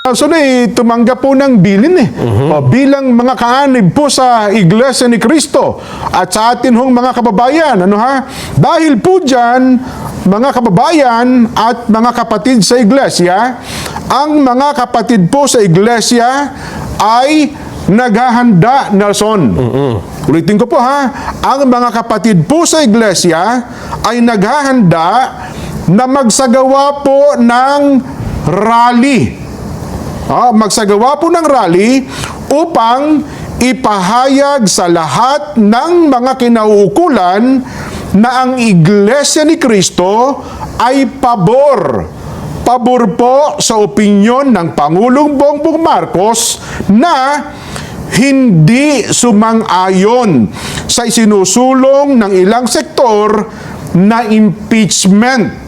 So tumanggap po ng bilin O, bilang mga kaanib po sa Iglesia ni Cristo at sa atin hong mga kababayan. Dahil po dyan, mga kababayan at mga kapatid sa Iglesia, ang mga kapatid po sa Iglesia ay naghahanda, Nelson. Ulitin ko po ang mga kapatid po sa Iglesia ay naghahanda na magsagawa po ng rally. Magsagawa po ng rally upang ipahayag sa lahat ng mga kinauukulan na ang Iglesia ni Cristo ay pabor po sa opinyon ng Pangulong Bongbong Marcos na hindi sumang-ayon sa isinusulong ng ilang sektor na impeachment.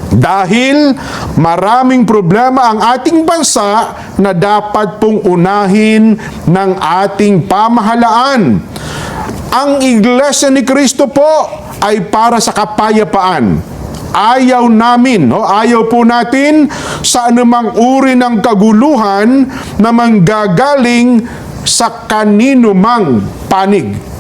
Dahil maraming problema ang ating bansa na dapat pong unahin ng ating pamahalaan. Ang Iglesia ni Cristo po ay para sa kapayapaan. Ayaw namin, ayaw po natin sa anumang uri ng kaguluhan na manggagaling sa kanino mang panig.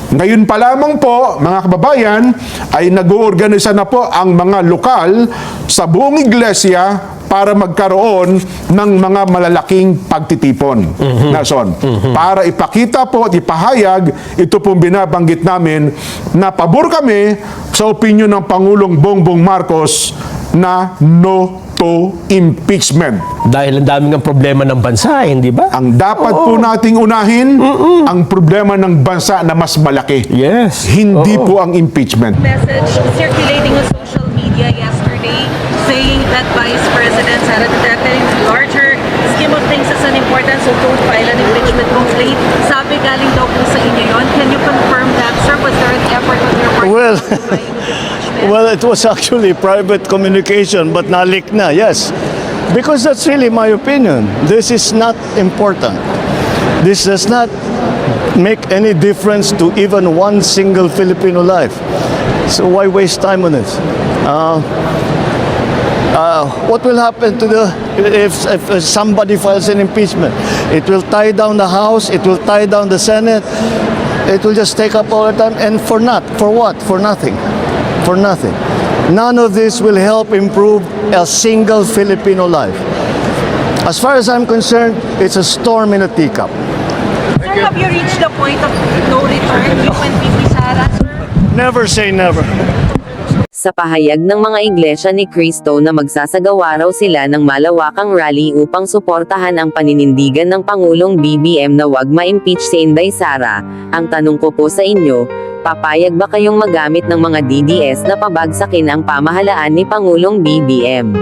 Ngayon pa lamang po, mga kababayan, ay nag-oorganisa na po ang mga lokal sa buong iglesia para magkaroon ng mga malalaking pagtitipon. Nelson, para ipakita po at ipahayag, ito pong binabanggit namin na pabor kami sa opinyon ng Pangulong Bongbong Marcos na no to impeachment. Dahil ang daming ang problema ng bansa, hindi ba? Ang dapat po nating unahin, ang problema ng bansa na mas malaki. Yes. Hindi po ang impeachment. Message circulating on social media yesterday saying that Vice President Sara Duterte in the larger scheme of things is unimportant, so don't file an impeachment complaint. Sabi galing daw po sa inyo yun. Can you confirm that, sir? Was there an effort on your part? Well, to file an impeachment? well, it was actually private communication, but nalik na, yes. Because that's really my opinion. This is not important. This does not make any difference to even one single Filipino life. So why waste time on this? What will happen to if somebody files an impeachment? It will tie down the House, it will tie down the Senate, it will just take up all the time, and for what? For nothing. For nothing. None of this will help improve a single Filipino life. As far as I'm concerned, it's a storm in a teacup. Sir, have you reached the point of no return? You and VP Sara, sir? Never say never. Sa pahayag ng mga Iglesia ni Cristo na magsasagawa raw sila ng malawakang rally upang suportahan ang paninindigan ng Pangulong BBM na wag ma-impeach si Inday Sara, ang tanong ko po sa inyo, papayag ba kayong magamit ng mga DDS na pabagsakin ang pamahalaan ni Pangulong BBM?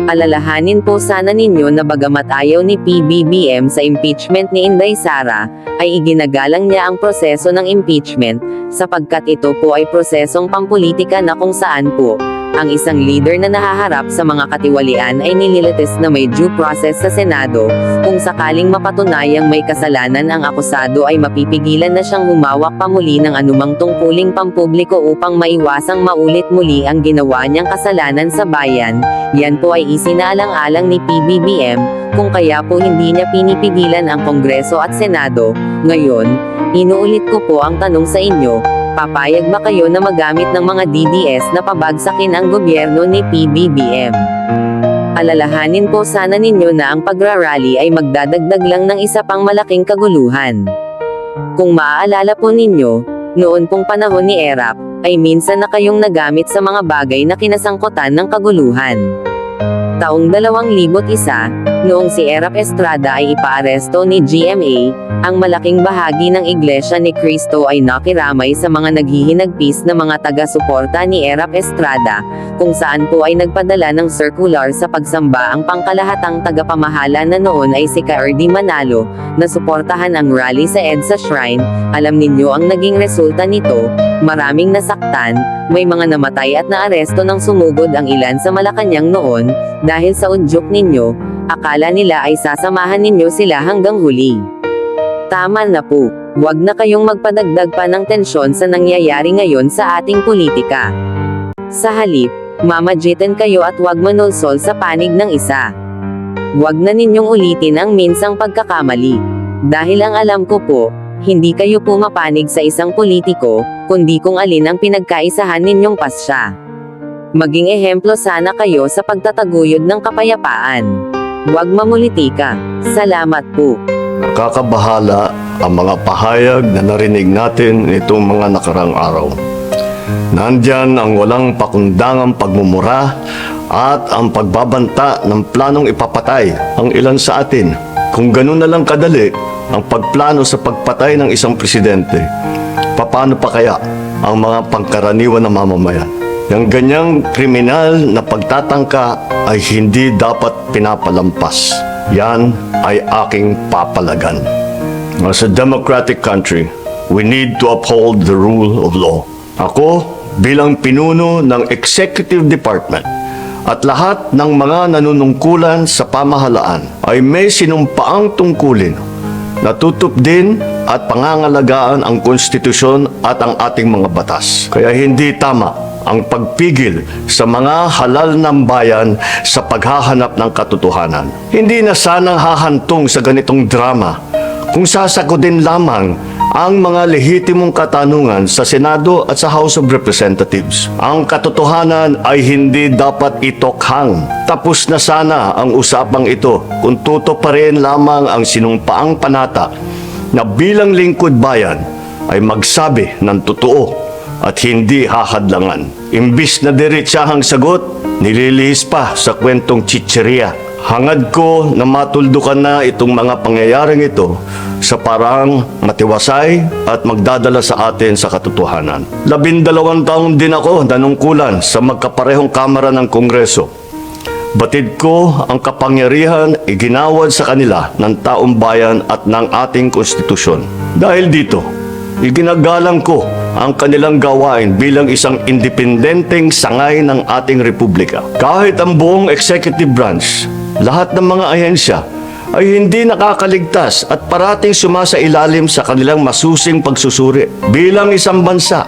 Alalahanin po sana ninyo na bagamat ayaw ni PBBM sa impeachment ni Inday Sara, ay iginagalang niya ang proseso ng impeachment, sapagkat ito po ay prosesong pampolitika na kung saan po, ang isang leader na nahaharap sa mga katiwalian ay nililitis na may due process sa Senado, kung sakaling mapatunayang may kasalanan ang akusado ay mapipigilan na siyang humawak pa muli ng anumang tungkuling pampubliko upang maiwasang maulit muli ang ginawa niyang kasalanan sa bayan. Yan po ay isinaalang-alang ni PBBM, kung kaya po hindi niya pinipigilan ang Kongreso at Senado. Ngayon, inuulit ko po ang tanong sa inyo, papayag ba kayo na magamit ng mga DDS na pabagsakin ang gobyerno ni PBBM? Alalahanin po sana ninyo na ang pagrarally ay magdadagdag lang ng isa pang malaking kaguluhan. Kung maaalala po ninyo, noon pong panahon ni ERAP, ay minsan na kayong nagamit sa mga bagay na kinasangkutan ng kaguluhan. Taong 2001, noong si Erap Estrada ay ipaaresto ni GMA, ang malaking bahagi ng Iglesia ni Cristo ay nakiramay sa mga naghihinagpis na mga taga-suporta ni Erap Estrada, kung saan po ay nagpadala ng circular sa pagsamba ang pangkalahatang tagapamahala na noon ay si Ka-Erdy Manalo, na suportahan ang rally sa EDSA Shrine. Alam ninyo ang naging resulta nito, maraming nasaktan, may mga namatay at naaresto ng sumugod ang ilan sa Malacanang noon, dahil sa udyok ninyo, akala nila ay sasamahan ninyo sila hanggang huli. Tama na po, huwag na kayong magpadagdag pa ng tensyon sa nangyayari ngayon sa ating politika. Sa halip, mamagitan kayo at huwag manulsol sa panig ng isa. Huwag na ninyong ulitin ang minsang pagkakamali. Dahil ang alam ko po, hindi kayo pumapanig sa isang politiko, kundi kung alin ang pinagkaisahan ninyong pasya. Maging ehemplo sana kayo sa pagtataguyod ng kapayapaan. Huwag mamulitika. Salamat po. Nakakabahala ang mga pahayag na narinig natin nitong mga nakarang araw. Nandyan ang walang pakundangang pagmumura at ang pagbabanta ng planong ipapatay ang ilan sa atin. Kung ganun na lang kadali ang pagplano sa pagpatay ng isang presidente, paano pa kaya ang mga pangkaraniwan na mamamayan? Yung ganyang kriminal na pagtatangka ay hindi dapat pinapalampas. Yan ay aking papalagan. As a democratic country, we need to uphold the rule of law. Ako, bilang pinuno ng Executive Department at lahat ng mga nanunungkulan sa pamahalaan ay may sinumpaang tungkulin na tutupdin at pangangalagaan ang konstitusyon at ang ating mga batas. Kaya hindi tama ang pagpigil sa mga halal ng bayan sa paghahanap ng katotohanan. Hindi na sanang hahantong sa ganitong drama kung sasagutin lamang ang mga lehitimong katanungan sa Senado at sa House of Representatives. Ang katotohanan ay hindi dapat itokhang. Tapos na sana ang usapang ito kung tutuparin lamang ang sinumpaang panata na bilang lingkod bayan ay magsabi ng totoo at hindi hahadlangan. Imbis na diretsahang sagot, nililihis pa sa kwentong chicheria. Hangad ko na matuldukan na itong mga pangyayaring ito sa parang matiwasay at magdadala sa atin sa katotohanan. 12 taon din ako nanungkulan sa magkaparehong kamara ng Kongreso. Batid ko ang kapangyarihan iginawad sa kanila ng taong bayan at ng ating konstitusyon. Dahil dito, iginagalang ko ang kanilang gawain bilang isang independenteng sangay ng ating republika. Kahit ang buong executive branch, lahat ng mga ahensya ay hindi nakakaligtas at parating sumasailalim sa kanilang masusing pagsusuri. Bilang isang bansa,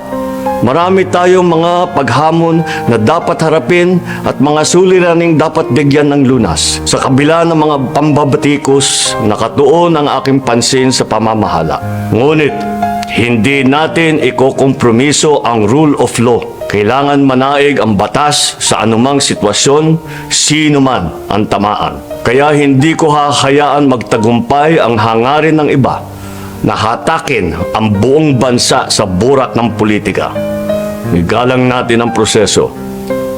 marami tayong mga paghamon na dapat harapin at mga suliraning dapat bigyan ng lunas. Sa kabila ng mga pambabatikos, nakatuon ang aking pansin sa pamamahala. Ngunit, hindi natin ikokompromiso ang rule of law. Kailangan manaig ang batas sa anumang sitwasyon, sino man ang tamaan. Kaya hindi ko hahayaan magtagumpay ang hangarin ng iba na hatakin ang buong bansa sa burak ng politika. Igalang natin ang proseso.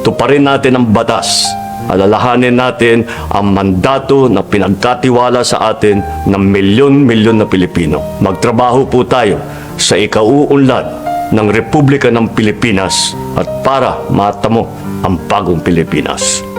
Tuparin natin ang batas. Alalahanin natin ang mandato na pinagkatiwala sa atin ng milyon-milyon na Pilipino. Magtrabaho po tayo sa ikauunlad ng Republika ng Pilipinas at para matamo ang bagong Pilipinas.